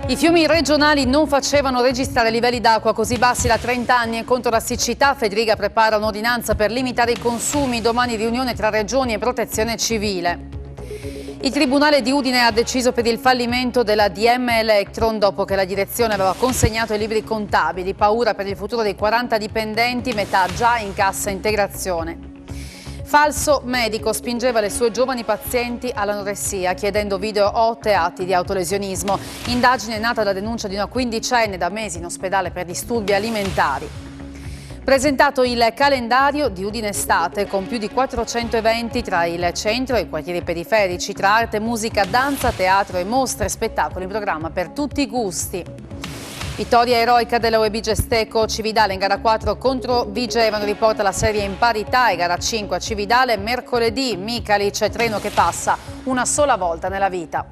I fiumi regionali non facevano registrare livelli d'acqua così bassi da 30 anni e contro la siccità. Federica prepara un'ordinanza per limitare i consumi. Domani riunione tra regioni e protezione civile. Il Tribunale di Udine ha deciso per il fallimento della DM Electron dopo che la direzione aveva consegnato i libri contabili. Paura per il futuro dei 40 dipendenti, metà già in cassa integrazione. Falso medico spingeva le sue giovani pazienti all'anoressia chiedendo video o atti di autolesionismo. Indagine nata da denuncia di una quindicenne da mesi in ospedale per disturbi alimentari. Presentato il calendario di Udine Estate con più di 400 eventi tra il centro e i quartieri periferici, tra arte, musica, danza, teatro e mostre e spettacoli in programma per tutti i gusti. Vittoria eroica della UEB Gesteco Cividale in gara 4 contro Vigevano, riporta la serie in parità, e gara 5 a Cividale mercoledì. Michalic, treno che passa una sola volta nella vita.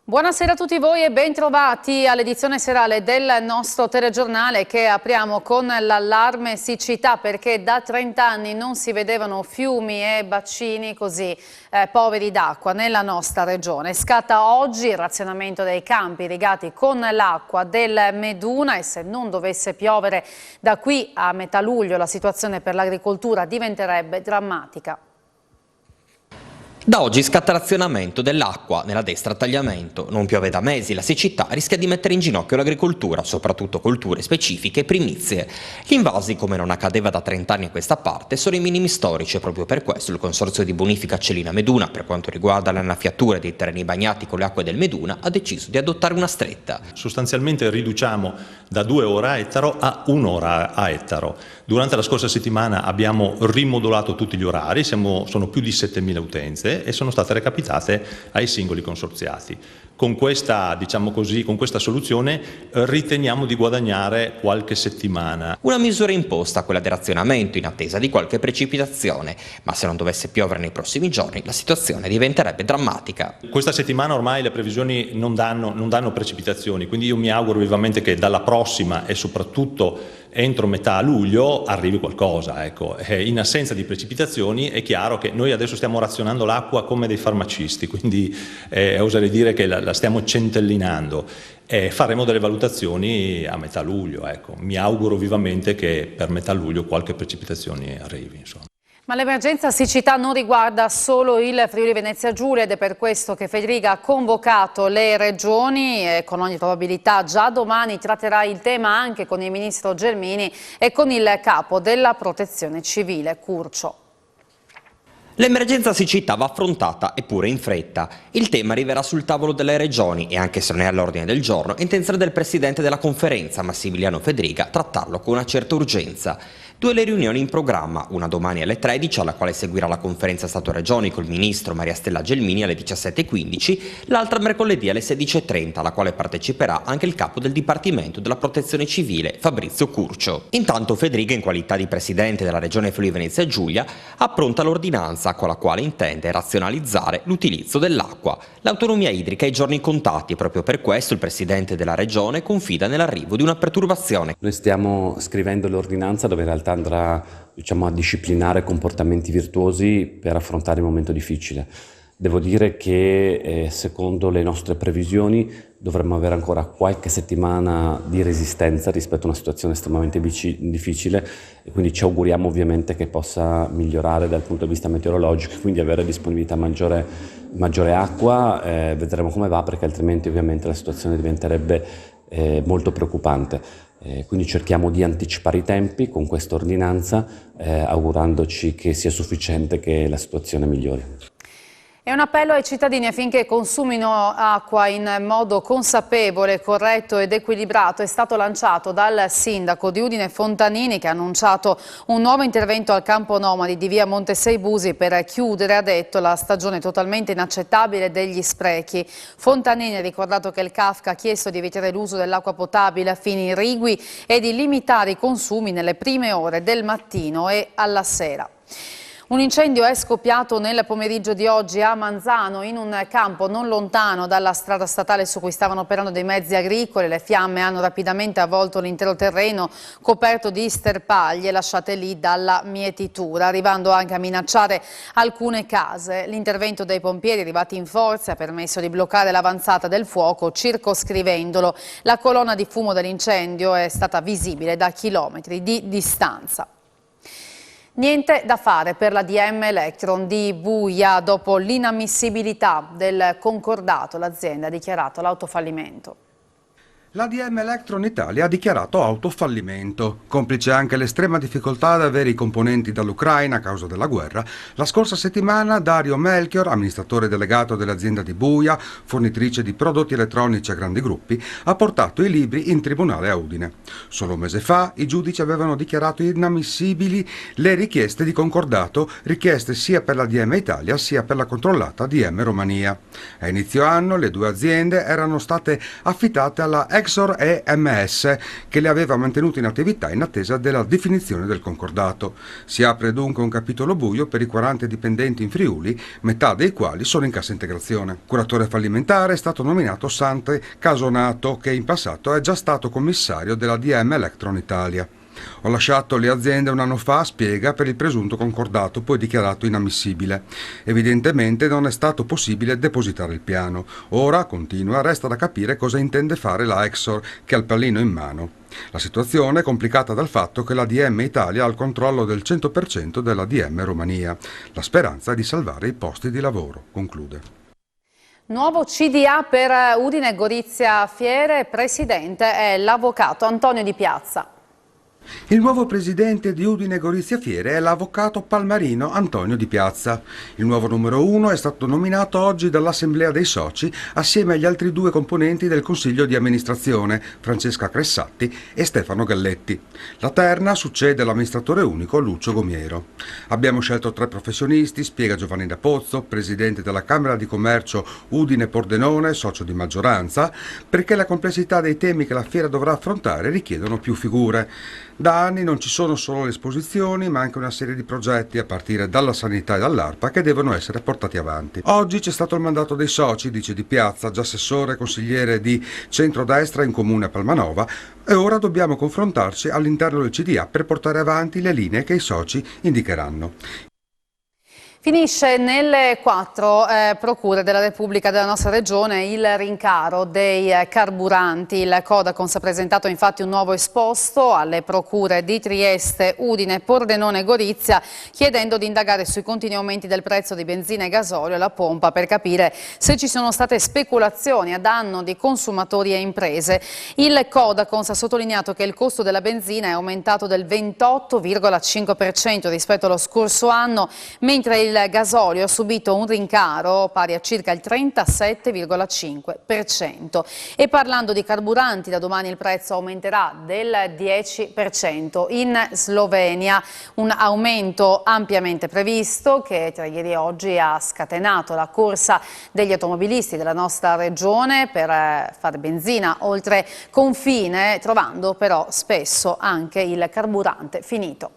Buonasera a tutti voi e bentrovati all'edizione serale del nostro telegiornale, che apriamo con l'allarme siccità, perché da 30 anni non si vedevano fiumi e bacini così poveri d'acqua nella nostra regione. Scatta oggi il razionamento dei campi irrigati con l'acqua del Meduna, e se non dovesse piovere da qui a metà luglio la situazione per l'agricoltura diventerebbe drammatica. Da oggi scatta razionamento dell'acqua nella destra a tagliamento. Non piove da mesi, la siccità rischia di mettere in ginocchio l'agricoltura, soprattutto colture specifiche e primizie. Gli invasi, come non accadeva da 30 anni a questa parte, sono i minimi storici, e proprio per questo il Consorzio di Bonifica Celina Meduna, per quanto riguarda l'annaffiatura dei terreni bagnati con le acque del Meduna, ha deciso di adottare una stretta. Sostanzialmente riduciamo da 2 ore a ettaro a 1 ora a ettaro. Durante la scorsa settimana abbiamo rimodulato tutti gli orari, sono più di 7.000 utenze e sono state recapitate ai singoli consorziati. Con questa, con questa soluzione riteniamo di guadagnare qualche settimana. Una misura imposta, quella del razionamento, in attesa di qualche precipitazione, ma se non dovesse piovere nei prossimi giorni la situazione diventerebbe drammatica. Questa settimana ormai le previsioni non danno precipitazioni, quindi io mi auguro vivamente che dalla prossima e soprattutto entro metà luglio arrivi qualcosa. Ecco. In assenza di precipitazioni è chiaro che noi adesso stiamo razionando l'acqua come dei farmacisti, quindi oserei dire che la stiamo centellinando. Faremo delle valutazioni a metà luglio. Ecco. Mi auguro vivamente che per metà luglio qualche precipitazione arrivi. Insomma. Ma l'emergenza siccità non riguarda solo il Friuli Venezia Giulia, ed è per questo che Federica ha convocato le regioni e con ogni probabilità già domani tratterà il tema anche con il ministro Gelmini e con il capo della protezione civile, Curcio. L'emergenza siccità va affrontata, eppure in fretta. Il tema arriverà sul tavolo delle regioni e, anche se non è all'ordine del giorno, è intenzione del presidente della conferenza, Massimiliano Federica, trattarlo con una certa urgenza. 2 le riunioni in programma, una domani alle 13, alla quale seguirà la conferenza Stato-Regioni col ministro Maria Stella Gelmini alle 17:15, l'altra mercoledì alle 16:30, alla quale parteciperà anche il capo del Dipartimento della Protezione Civile, Fabrizio Curcio. Intanto Federica, in qualità di presidente della regione Friuli Venezia Giulia, appronta l'ordinanza con la quale intende razionalizzare l'utilizzo dell'acqua. L'autonomia idrica ha i giorni contati, e proprio per questo il presidente della regione confida nell'arrivo di una perturbazione. Noi stiamo scrivendo l'ordinanza dove in realtà andrà a disciplinare comportamenti virtuosi per affrontare il momento difficile. Devo dire che secondo le nostre previsioni dovremmo avere ancora qualche settimana di resistenza rispetto a una situazione estremamente difficile, e quindi ci auguriamo ovviamente che possa migliorare dal punto di vista meteorologico, quindi avere disponibilità maggiore acqua. Vedremo come va, perché altrimenti ovviamente la situazione diventerebbe molto preoccupante. Quindi cerchiamo di anticipare i tempi con questa ordinanza, augurandoci che sia sufficiente, che la situazione migliori. È un appello ai cittadini affinché consumino acqua in modo consapevole, corretto ed equilibrato. È stato lanciato dal sindaco di Udine Fontanini, che ha annunciato un nuovo intervento al campo nomadi di via Monte Sei Busi per chiudere, ha detto, la stagione totalmente inaccettabile degli sprechi. Fontanini ha ricordato che il CAFCA ha chiesto di evitare l'uso dell'acqua potabile a fini irrigui e di limitare i consumi nelle prime ore del mattino e alla sera. Un incendio è scoppiato nel pomeriggio di oggi a Manzano, in un campo non lontano dalla strada statale su cui stavano operando dei mezzi agricoli. Le fiamme hanno rapidamente avvolto l'intero terreno coperto di sterpaglie lasciate lì dalla mietitura, arrivando anche a minacciare alcune case. L'intervento dei pompieri arrivati in forza ha permesso di bloccare l'avanzata del fuoco, circoscrivendolo. La colonna di fumo dell'incendio è stata visibile da chilometri di distanza. Niente da fare per la DM Electron di Buia. Dopo l'inammissibilità del concordato, l'azienda ha dichiarato l'autofallimento. La DM Electron Italia ha dichiarato autofallimento. Complice anche l'estrema difficoltà ad avere i componenti dall'Ucraina a causa della guerra, la scorsa settimana Dario Melchior, amministratore delegato dell'azienda di Buia, fornitrice di prodotti elettronici a grandi gruppi, ha portato i libri in tribunale a Udine. Solo un mese fa i giudici avevano dichiarato inammissibili le richieste di concordato richieste sia per la DM Italia sia per la controllata DM Romania. A inizio anno le due aziende erano state affittate alla Exor EMS, che le aveva mantenute in attività in attesa della definizione del concordato. Si apre dunque un capitolo buio per i 40 dipendenti in Friuli, metà dei quali sono in cassa integrazione. Curatore fallimentare è stato nominato Sante Casonato, che in passato è già stato commissario della DM Electron Italia. Ho lasciato le aziende un anno fa, spiega, per il presunto concordato, poi dichiarato inammissibile. Evidentemente non è stato possibile depositare il piano. Ora, continua, resta da capire cosa intende fare la Exor, che ha il pallino in mano. La situazione è complicata dal fatto che la DM Italia ha il controllo del 100% della DM Romania. La speranza è di salvare i posti di lavoro, conclude. Nuovo CDA per Udine Gorizia Fiere, presidente è l'avvocato Antonio Di Piazza. Il nuovo presidente di Udine Gorizia Fiere è l'avvocato palmarino Antonio Di Piazza. Il nuovo numero 1 è stato nominato oggi dall'Assemblea dei Soci assieme agli altri due componenti del Consiglio di amministrazione, Francesca Cressatti e Stefano Galletti. La terna succede l'amministratore unico Lucio Gomiero. Abbiamo scelto 3 professionisti, spiega Giovanni Da Pozzo, presidente della Camera di Commercio Udine Pordenone, socio di maggioranza, perché la complessità dei temi che la fiera dovrà affrontare richiedono più figure. Da anni non ci sono solo le esposizioni, ma anche una serie di progetti a partire dalla sanità e dall'ARPA che devono essere portati avanti. Oggi c'è stato il mandato dei soci, dice Di Piazza, già assessore e consigliere di centrodestra in comune a Palmanova, e ora dobbiamo confrontarci all'interno del CDA per portare avanti le linee che i soci indicheranno. Finisce nelle 4 procure della Repubblica della nostra regione il rincaro dei carburanti. Il Codacons ha presentato infatti un nuovo esposto alle procure di Trieste, Udine, Pordenone e Gorizia, chiedendo di indagare sui continui aumenti del prezzo di benzina e gasolio alla pompa per capire se ci sono state speculazioni a danno di consumatori e imprese. Il Codacons ha sottolineato che il costo della benzina è aumentato del 28,5% rispetto allo scorso anno, mentre il gasolio ha subito un rincaro pari a circa il 37,5%. E parlando di carburanti, da domani il prezzo aumenterà del 10%. In Slovenia un aumento ampiamente previsto che tra ieri e oggi ha scatenato la corsa degli automobilisti della nostra regione per fare benzina oltre confine, trovando però spesso anche il carburante finito.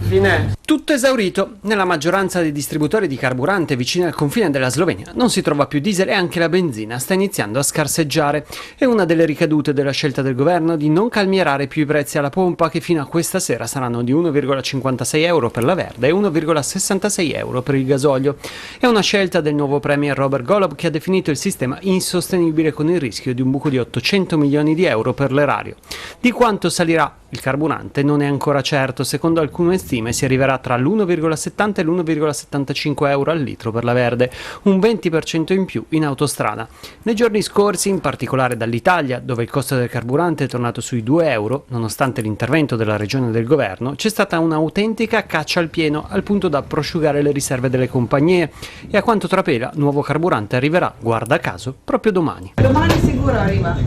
Fine. Tutto esaurito. Nella maggioranza dei distributori di carburante vicini al confine della Slovenia non si trova più diesel e anche la benzina sta iniziando a scarseggiare. È una delle ricadute della scelta del governo di non calmierare più i prezzi alla pompa, che fino a questa sera saranno di 1,56 euro per la verde e 1,66 euro per il gasolio. È una scelta del nuovo premier Robert Golob, che ha definito il sistema insostenibile con il rischio di un buco di 800 milioni di euro per l'erario. Di quanto salirà il carburante non è ancora certo. Secondo alcune stime si arriverà tra l'1,70 e l'1,75 euro al litro per la verde, un 20% in più in autostrada. Nei giorni scorsi, in particolare dall'Italia, dove il costo del carburante è tornato sui 2 euro, nonostante l'intervento della regione e del governo, c'è stata un'autentica caccia al pieno, al punto da prosciugare le riserve delle compagnie, e a quanto trapela, nuovo carburante arriverà, guarda caso, proprio domani. Domani sicuro arriva.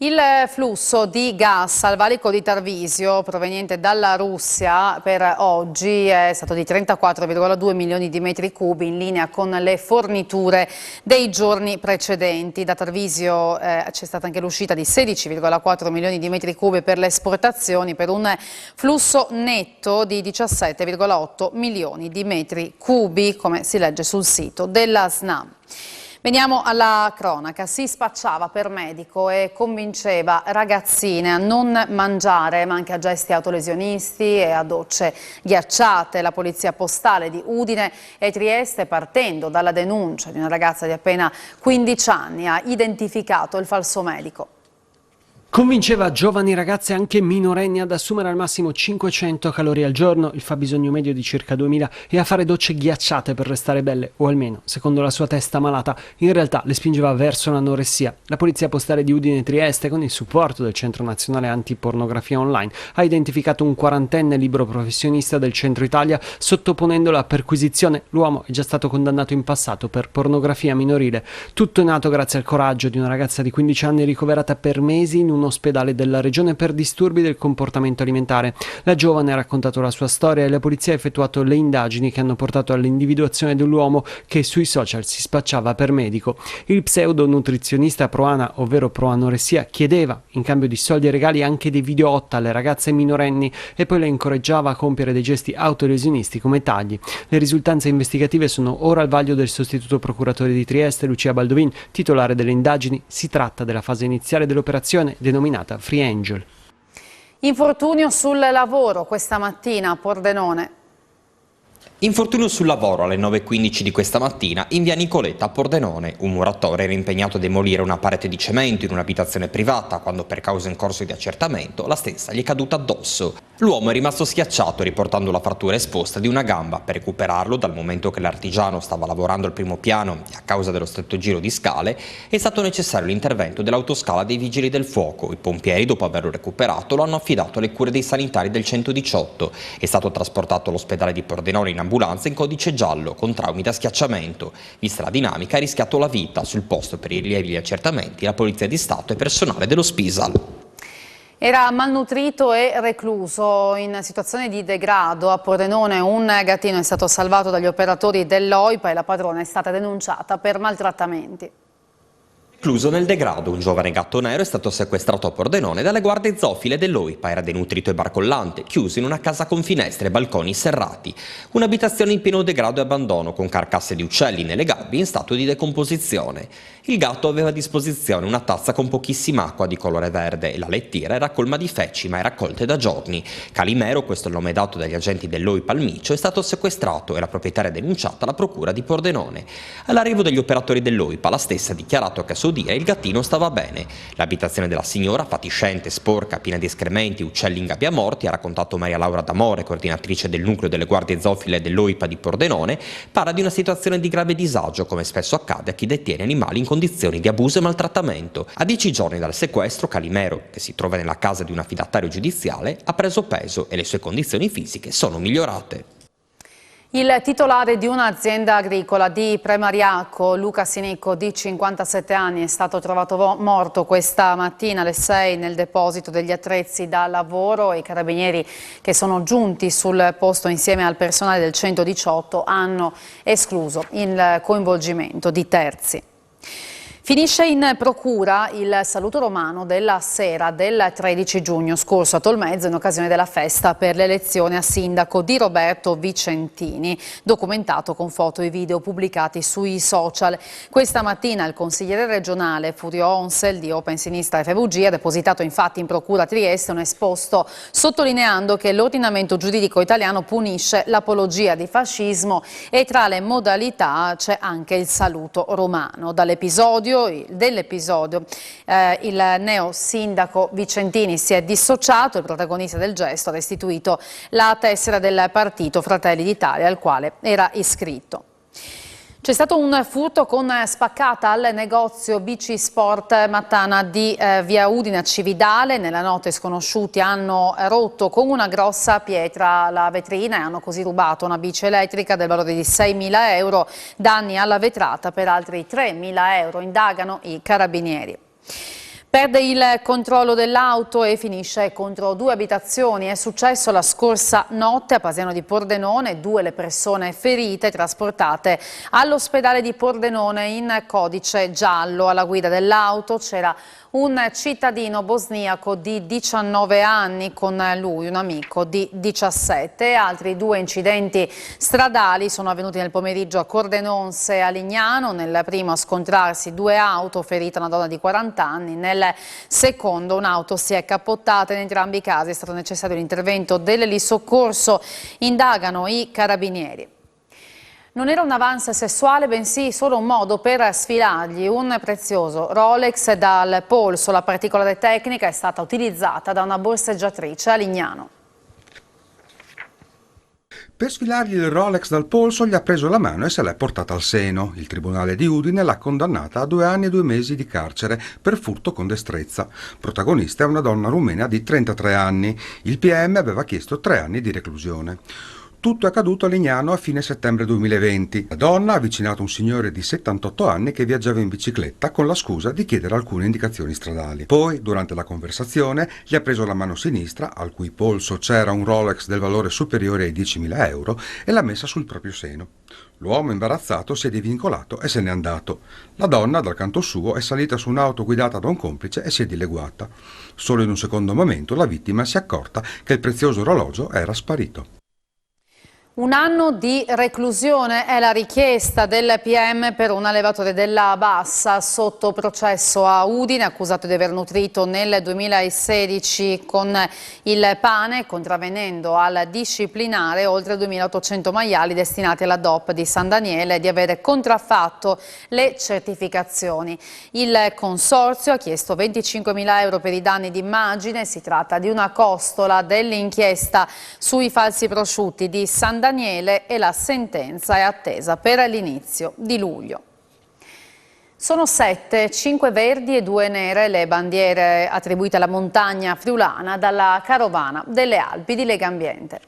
Il flusso di gas al valico di Tarvisio proveniente dalla Russia per oggi è stato di 34,2 milioni di metri cubi, in linea con le forniture dei giorni precedenti. Da Tarvisio c'è stata anche l'uscita di 16,4 milioni di metri cubi per le esportazioni, per un flusso netto di 17,8 milioni di metri cubi, come si legge sul sito della SNAM. Veniamo alla cronaca. Si spacciava per medico e convinceva ragazzine a non mangiare, ma anche a gesti autolesionisti e a docce ghiacciate. La polizia postale di Udine e Trieste, partendo dalla denuncia di una ragazza di appena 15 anni, ha identificato il falso medico. Convinceva giovani ragazze anche minorenni ad assumere al massimo 500 calorie al giorno, il fabbisogno medio di circa 2000, e a fare docce ghiacciate per restare belle, o almeno, secondo la sua testa malata, in realtà le spingeva verso l'anoressia. La polizia postale di Udine e Trieste, con il supporto del Centro Nazionale Antipornografia Online, ha identificato un 40enne libero professionista del centro Italia, sottoponendolo a perquisizione. L'uomo è già stato condannato in passato per pornografia minorile. Tutto è nato grazie al coraggio di una ragazza di 15 anni ricoverata per mesi in un ospedale della regione per disturbi del comportamento alimentare. La giovane ha raccontato la sua storia e la polizia ha effettuato le indagini che hanno portato all'individuazione dell'uomo che sui social si spacciava per medico. Il pseudo nutrizionista pro-ana, ovvero pro-anoressia, chiedeva in cambio di soldi e regali anche dei video hot alle ragazze minorenni e poi le incoraggiava a compiere dei gesti autolesionisti come tagli. Le risultanze investigative sono ora al vaglio del sostituto procuratore di Trieste, Lucia Baldovin, titolare delle indagini. Si tratta della fase iniziale dell'operazione denominata Free Angel. Infortunio sul lavoro questa mattina a Pordenone. Infortunio sul lavoro alle 9:15 di questa mattina in via Nicoletta a Pordenone. Un muratore era impegnato a demolire una parete di cemento in un'abitazione privata quando, per causa in corso di accertamento, la stessa gli è caduta addosso. L'uomo è rimasto schiacciato, riportando la frattura esposta di una gamba. Per recuperarlo, dal momento che l'artigiano stava lavorando al primo piano e a causa dello stretto giro di scale, è stato necessario l'intervento dell'autoscala dei vigili del fuoco. I pompieri, dopo averlo recuperato, lo hanno affidato alle cure dei sanitari del 118. È stato trasportato all'ospedale di Pordenone in ambulanza in codice giallo, con traumi da schiacciamento. Vista la dinamica, ha rischiato la vita. Sul posto, per i rilievi e gli accertamenti, la Polizia di Stato e personale dello Spisal. Era malnutrito e recluso in situazione di degrado. A Pordenone un gattino è stato salvato dagli operatori dell'OIPA e la padrona è stata denunciata per maltrattamenti. Recluso nel degrado, un giovane gatto nero è stato sequestrato a Pordenone dalle guardie zoofile dell'OIPA. Era denutrito e barcollante, chiuso in una casa con finestre e balconi serrati. Un'abitazione in pieno degrado e abbandono, con carcasse di uccelli nelle gabbie in stato di decomposizione. Il gatto aveva a disposizione una tazza con pochissima acqua di colore verde e la lettiera era colma di feci mai raccolte da giorni. Calimero, questo è il nome dato dagli agenti dell'OIPA al micio, è stato sequestrato e la proprietaria denunciata alla procura di Pordenone. All'arrivo degli operatori dell'OIPA, la stessa ha dichiarato che a suo dire il gattino stava bene. L'abitazione della signora, fatiscente, sporca, piena di escrementi e uccelli in gabbia morti, ha raccontato Maria Laura D'Amore, coordinatrice del nucleo delle guardie zoofile dell'OIPA di Pordenone, parla di una situazione di grave disagio, come spesso accade a chi detiene animali in condizioni di abuso e maltrattamento. A 10 giorni dal sequestro, Calimero, che si trova nella casa di un affidatario giudiziale, ha preso peso e le sue condizioni fisiche sono migliorate. Il titolare di un'azienda agricola di Premariacco, Luca Sinicco, di 57 anni, è stato trovato morto questa mattina alle 6 nel deposito degli attrezzi da lavoro. I carabinieri che sono giunti sul posto insieme al personale del 118 hanno escluso il coinvolgimento di terzi. Finisce in procura il saluto romano della sera del 13 giugno scorso a Tolmezzo in occasione della festa per l'elezione a sindaco di Roberto Vicentini, documentato con foto e video pubblicati sui social. Questa mattina il consigliere regionale Furio Onsel di Open Sinistra FVG ha depositato infatti in procura a Trieste un esposto sottolineando che l'ordinamento giuridico italiano punisce l'apologia di fascismo e tra le modalità c'è anche il saluto romano. Dall'episodio il neo sindaco Vicentini si è dissociato, il protagonista del gesto ha restituito la tessera del partito Fratelli d'Italia al quale era iscritto. C'è stato un furto con spaccata al negozio Bici Sport Mattana di via Udine a Cividale. Nella notte sconosciuti hanno rotto con una grossa pietra la vetrina e hanno così rubato una bici elettrica del valore di 6.000 euro, danni alla vetrata per altri 3.000 euro, indagano i carabinieri. Perde il controllo dell'auto e finisce contro 2 abitazioni. È successo la scorsa notte a Pasiano di Pordenone, 2 le persone ferite trasportate all'ospedale di Pordenone in codice giallo. Alla guida dell'auto c'era un cittadino bosniaco di 19 anni, con lui un amico di 17. Altri 2 incidenti stradali sono avvenuti nel pomeriggio a Cordenonse e a Lignano. Nel primo a scontrarsi 2 auto, ferita una donna di 40 anni. Nel secondo un'auto si è cappottata. In entrambi i casi è stato necessario l'intervento dell'elisoccorso. Indagano i carabinieri. Non era un avance sessuale, bensì solo un modo per sfilargli un prezioso Rolex dal polso. La particolare tecnica è stata utilizzata da una borseggiatrice a Lignano. Per sfilargli il Rolex dal polso gli ha preso la mano e se l'è portata al seno. Il tribunale di Udine l'ha condannata a 2 anni e 2 mesi di carcere per furto con destrezza. Protagonista è una donna rumena di 33 anni. Il PM aveva chiesto 3 anni di reclusione. Tutto è accaduto a Lignano a fine settembre 2020. La donna ha avvicinato un signore di 78 anni che viaggiava in bicicletta con la scusa di chiedere alcune indicazioni stradali. Poi, durante la conversazione, gli ha preso la mano sinistra, al cui polso c'era un Rolex del valore superiore ai 10.000 euro, e l'ha messa sul proprio seno. L'uomo, imbarazzato, si è divincolato e se n'è andato. La donna, dal canto suo, è salita su un'auto guidata da un complice e si è dileguata. Solo in un secondo momento la vittima si è accorta che il prezioso orologio era sparito. 1 anno di reclusione è la richiesta del PM per un allevatore della Bassa sotto processo a Udine, accusato di aver nutrito nel 2016 con il pane, contravvenendo al disciplinare oltre 2.800 maiali destinati alla DOP di San Daniele, e di avere contraffatto le certificazioni. Il consorzio ha chiesto 25.000 euro per i danni d'immagine. Si tratta di una costola dell'inchiesta sui falsi prosciutti di San Daniele e la sentenza è attesa per l'inizio di luglio. Sono 7, 5 verdi e 2 nere le bandiere attribuite alla montagna friulana dalla Carovana delle Alpi di Legambiente.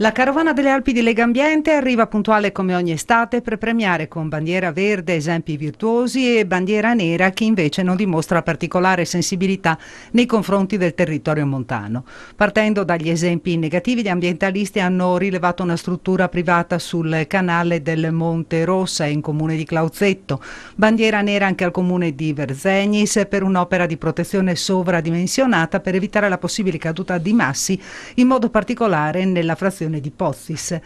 La Carovana delle Alpi di Legambiente arriva puntuale come ogni estate per premiare con bandiera verde esempi virtuosi e bandiera nera chi invece non dimostra particolare sensibilità nei confronti del territorio montano. Partendo dagli esempi negativi, gli ambientalisti hanno rilevato una struttura privata sul canale del Monte Rossa in comune di Clauzetto, bandiera nera anche al comune di Verzegnis per un'opera di protezione sovradimensionata per evitare la possibile caduta di massi, in modo particolare nella frazione di Pozzis. E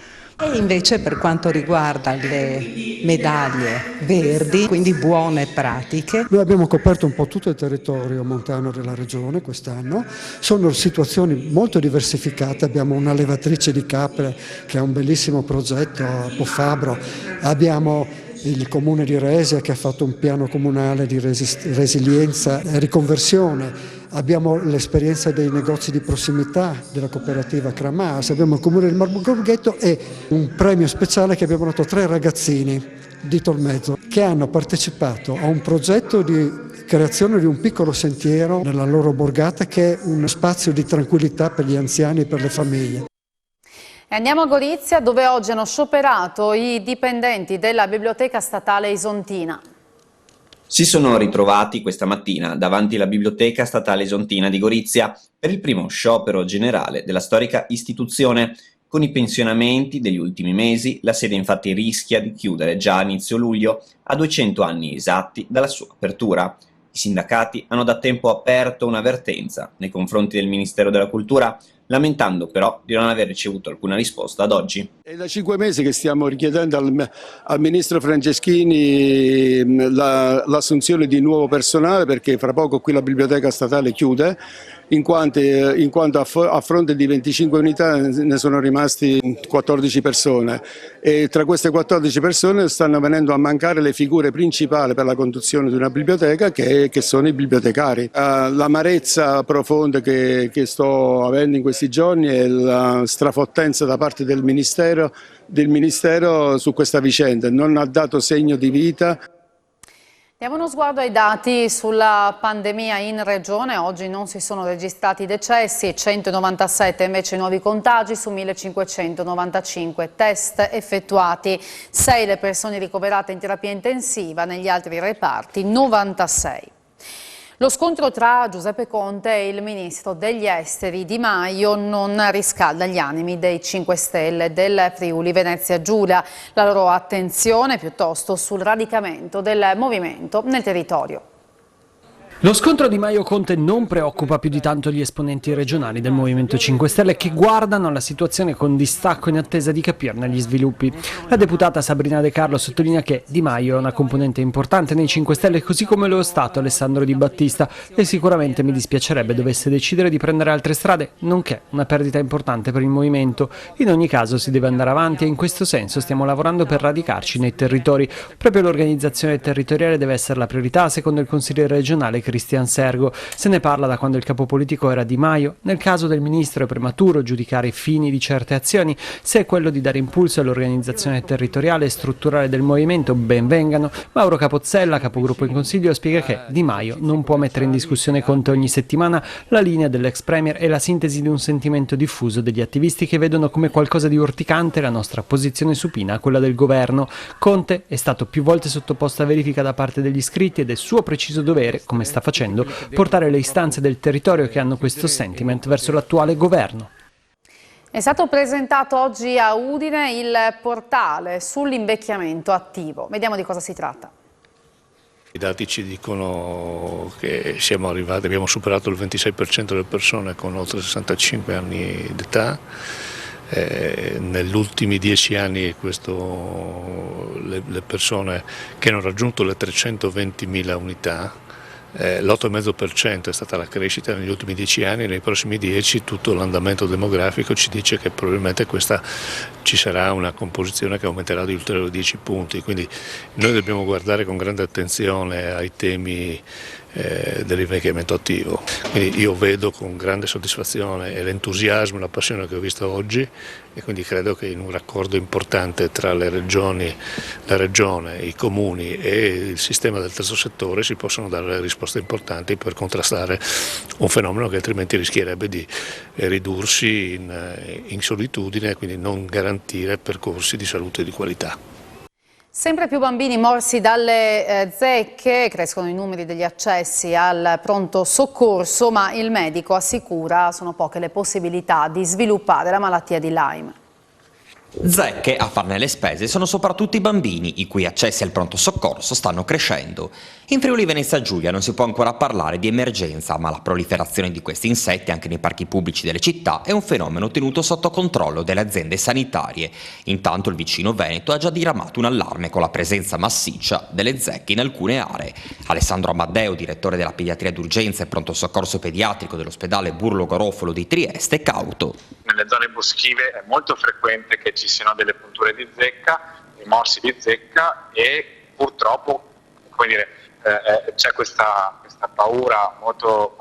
invece per quanto riguarda le medaglie verdi, quindi buone pratiche. Noi abbiamo coperto un po' tutto il territorio montano della regione quest'anno, sono situazioni molto diversificate, abbiamo una levatrice di capre che ha un bellissimo progetto a Pofabro, abbiamo il comune di Resia che ha fatto un piano comunale di resilienza e riconversione. Abbiamo l'esperienza dei negozi di prossimità della cooperativa Cramas, abbiamo il comune del Marborghetto e un premio speciale che abbiamo dato a 3 ragazzini di Tolmezzo che hanno partecipato a un progetto di creazione di un piccolo sentiero nella loro borgata che è uno spazio di tranquillità per gli anziani e per le famiglie. E andiamo a Gorizia, dove oggi hanno scioperato i dipendenti della Biblioteca Statale Isontina. Si sono ritrovati questa mattina davanti alla Biblioteca Statale Isontina di Gorizia per il primo sciopero generale della storica istituzione. Con i pensionamenti degli ultimi mesi, la sede infatti rischia di chiudere già a inizio luglio, a 200 anni esatti dalla sua apertura. I sindacati hanno da tempo aperto un'avvertenza nei confronti del Ministero della Cultura, lamentando però di non aver ricevuto alcuna risposta ad oggi. È da 5 mesi che stiamo richiedendo al Ministro Franceschini l'assunzione di nuovo personale, perché fra poco qui la Biblioteca Statale chiude, in quanto a fronte di 25 unità ne sono rimasti 14 persone e tra queste 14 persone stanno venendo a mancare le figure principali per la conduzione di una biblioteca che sono i bibliotecari. L'amarezza profonda che sto avendo in questi giorni è la strafottenza da parte del Ministero su questa vicenda, non ha dato segno di vita. Diamo uno sguardo ai dati sulla pandemia in regione. Oggi non si sono registrati decessi, 197 invece nuovi contagi su 1595 test effettuati, 6 le persone ricoverate in terapia intensiva, negli altri reparti 96. Lo scontro tra Giuseppe Conte e il ministro degli esteri Di Maio non riscalda gli animi dei 5 Stelle del Friuli Venezia Giulia. La loro attenzione piuttosto sul radicamento del movimento nel territorio. Lo scontro Di Maio-Conte non preoccupa più di tanto gli esponenti regionali del Movimento 5 Stelle che guardano alla situazione con distacco in attesa di capirne gli sviluppi. La deputata Sabrina De Carlo sottolinea che Di Maio è una componente importante nei 5 Stelle così come lo è stato Alessandro Di Battista e sicuramente mi dispiacerebbe dovesse decidere di prendere altre strade, nonché una perdita importante per il Movimento. In ogni caso si deve andare avanti e in questo senso stiamo lavorando per radicarci nei territori. Proprio l'organizzazione territoriale deve essere la priorità secondo il consigliere regionale Cristian Sergo. Se ne parla da quando il capo politico era Di Maio. Nel caso del ministro è prematuro giudicare i fini di certe azioni. Se è quello di dare impulso all'organizzazione territoriale e strutturale del movimento, ben vengano. Mauro Capozzella, capogruppo in consiglio, spiega che Di Maio non può mettere in discussione Conte ogni settimana. La linea dell'ex premier è la sintesi di un sentimento diffuso degli attivisti che vedono come qualcosa di urticante la nostra posizione supina a quella del governo. Conte è stato più volte sottoposto a verifica da parte degli iscritti ed è suo preciso dovere, come sta facendo, portare le istanze del territorio che hanno questo sentiment verso l'attuale governo. È stato presentato oggi a Udine il portale sull'invecchiamento attivo. Vediamo di cosa si tratta. I dati ci dicono che siamo arrivati, abbiamo superato il 26% delle persone con oltre 65 anni d'età. Negli ultimi 10 anni le persone che hanno raggiunto le 320.000 unità, l'8,5% è stata la crescita negli ultimi 10 anni, nei prossimi 10 tutto l'andamento demografico ci dice che probabilmente ci sarà una composizione che aumenterà di ulteriori 10 punti, quindi noi dobbiamo guardare con grande attenzione ai temi dell'invecchiamento attivo. Quindi io vedo con grande soddisfazione l'entusiasmo e la passione che ho visto oggi e quindi credo che in un raccordo importante tra la regione, i comuni e il sistema del terzo settore si possono dare risposte importanti per contrastare un fenomeno che altrimenti rischierebbe di ridursi in solitudine e quindi non garantire percorsi di salute di qualità. Sempre più bambini morsi dalle zecche, crescono i numeri degli accessi al pronto soccorso, ma il medico assicura sono poche le possibilità di sviluppare la malattia di Lyme. Zecche a farne le spese sono soprattutto i bambini, i cui accessi al pronto soccorso stanno crescendo. In Friuli Venezia Giulia non si può ancora parlare di emergenza, ma la proliferazione di questi insetti anche nei parchi pubblici delle città è un fenomeno tenuto sotto controllo delle aziende sanitarie. Intanto il vicino Veneto ha già diramato un allarme con la presenza massiccia delle zecche in alcune aree. Alessandro Amaddeo, direttore della pediatria d'urgenza e pronto soccorso pediatrico dell'ospedale Burlo Garofalo di Trieste, è cauto. Nelle zone boschive è molto frequente che ci siano delle punture di zecca, dei morsi di zecca e purtroppo, come dire, c'è questa paura molto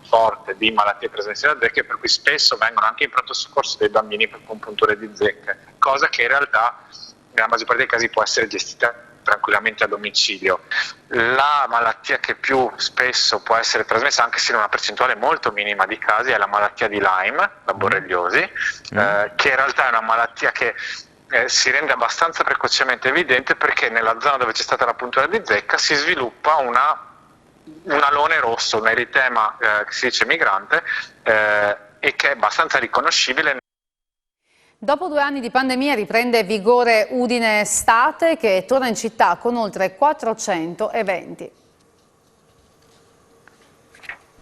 forte di malattie trasmesse da zecche, per cui spesso vengono anche in pronto soccorso dei bambini con punture di zecche, cosa che in realtà nella maggior parte dei casi può essere gestita tranquillamente a domicilio. La malattia che più spesso può essere trasmessa, anche se in una percentuale molto minima di casi, è la malattia di Lyme, la borreliosi, che in realtà è una malattia che si rende abbastanza precocemente evidente perché nella zona dove c'è stata la puntura di zecca si sviluppa un alone rosso, un eritema che si dice migrante e che è abbastanza riconoscibile. Dopo 2 anni di pandemia riprende vigore Udine Estate, che torna in città con oltre 400 eventi.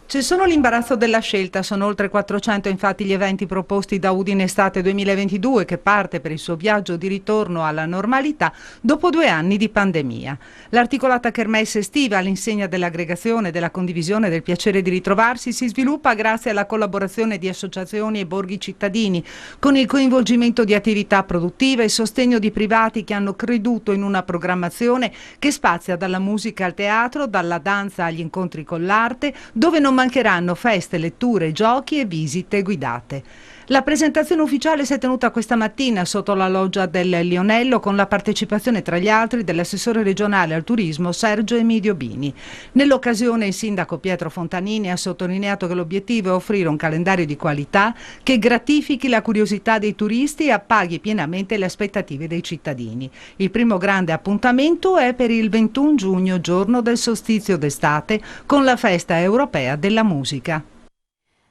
C'è solo l'imbarazzo della scelta, sono oltre 400 infatti gli eventi proposti da Udine Estate 2022 che parte per il suo viaggio di ritorno alla normalità dopo 2 anni di pandemia. L'articolata kermesse estiva all'insegna dell'aggregazione, della condivisione, del piacere di ritrovarsi si sviluppa grazie alla collaborazione di associazioni e borghi cittadini, con il coinvolgimento di attività produttive e sostegno di privati che hanno creduto in una programmazione che spazia dalla musica al teatro, dalla danza agli incontri con l'arte, dove non mancheranno feste, letture, giochi e visite guidate. La presentazione ufficiale si è tenuta questa mattina sotto la loggia del Lionello con la partecipazione tra gli altri dell'assessore regionale al turismo Sergio Emidio Bini. Nell'occasione il sindaco Pietro Fontanini ha sottolineato che l'obiettivo è offrire un calendario di qualità che gratifichi la curiosità dei turisti e appaghi pienamente le aspettative dei cittadini. Il primo grande appuntamento è per il 21 giugno, giorno del solstizio d'estate, con la festa europea della musica.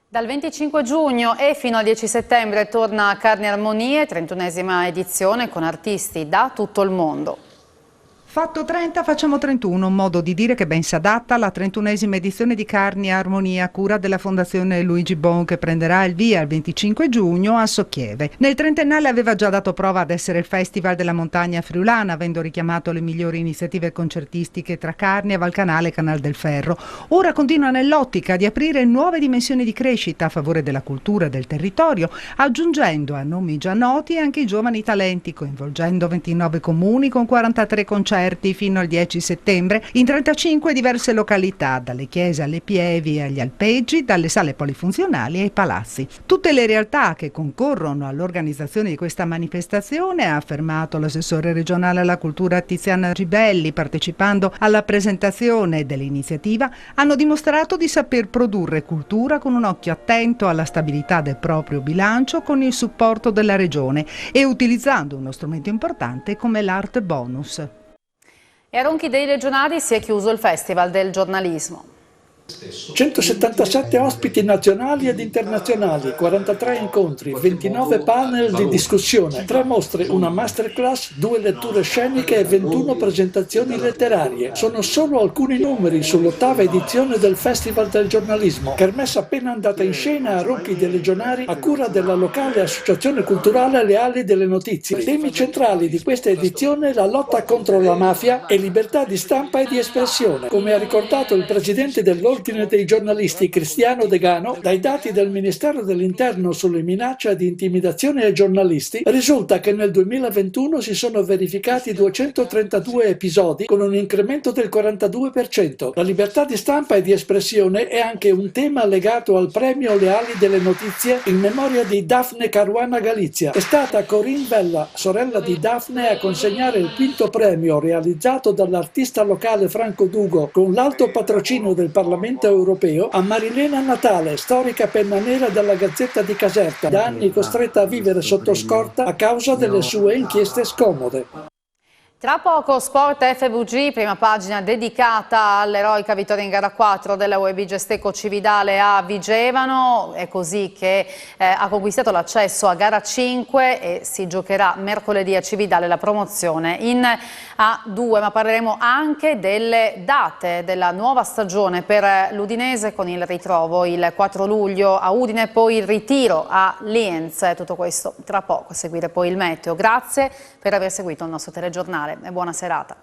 Dal 25 giugno e fino al 10 settembre torna Carni Armonie, 31esima edizione con artisti da tutto il mondo. Fatto 30, facciamo 31, un modo di dire che ben si adatta alla 31esima edizione di Carni Armonia a cura della Fondazione Luigi Bon, che prenderà il via il 25 giugno a Socchieve. Nel trentennale aveva già dato prova ad essere il Festival della Montagna Friulana, avendo richiamato le migliori iniziative concertistiche tra Carnia, Valcanale e Canal del Ferro. Ora continua nell'ottica di aprire nuove dimensioni di crescita a favore della cultura e del territorio, aggiungendo a nomi già noti anche i giovani talenti, coinvolgendo 29 comuni con 43 concerti fino al 10 settembre in 35 diverse località, dalle chiese alle pievi e agli alpeggi, dalle sale polifunzionali ai palazzi. Tutte le realtà che concorrono all'organizzazione di questa manifestazione, ha affermato l'assessore regionale alla cultura Tiziana Gibelli, partecipando alla presentazione dell'iniziativa, hanno dimostrato di saper produrre cultura con un occhio attento alla stabilità del proprio bilancio, con il supporto della regione e utilizzando uno strumento importante come l'Art Bonus. E a Ronchi dei Legionari si è chiuso il Festival del giornalismo. 177 ospiti nazionali ed internazionali, 43 incontri, 29 panel di discussione, 3 mostre, una masterclass, 2 letture sceniche e 21 presentazioni letterarie. Sono solo alcuni numeri sull'8ª edizione del Festival del giornalismo, kermesse appena andata in scena a Ronchi dei Legionari a cura della locale associazione culturale Le Ali delle Notizie. Temi centrali di questa edizione: la lotta contro la mafia e libertà di stampa e di espressione. Come ha ricordato il presidente dell'Ordine dei giornalisti Cristiano Degano, dai dati del Ministero dell'Interno sulle minacce di intimidazione ai giornalisti risulta che nel 2021 si sono verificati 232 episodi con un incremento del 42%. La libertà di stampa e di espressione è anche un tema legato al premio Le Ali delle Notizie in memoria di Daphne Caruana Galizia. È stata Corinne Vella, sorella di Daphne, a consegnare il quinto premio realizzato dall'artista locale Franco Dugo con l'alto patrocinio del Parlamento europeo a Marilena Natale, storica penna nera della Gazzetta di Caserta, da anni costretta a vivere sotto scorta a causa delle sue inchieste scomode. Tra poco Sport FVG, prima pagina dedicata all'eroica vittoria in gara 4 della UEB Gesteco Cividale a Vigevano. È così che ha conquistato l'accesso a gara 5 e si giocherà mercoledì a Cividale la promozione in A2. Ma parleremo anche delle date della nuova stagione per l'Udinese, con il ritrovo il 4 luglio a Udine, poi il ritiro a Lienz. Tutto questo tra poco, a seguire poi il meteo. Grazie per aver seguito il nostro telegiornale e buona serata.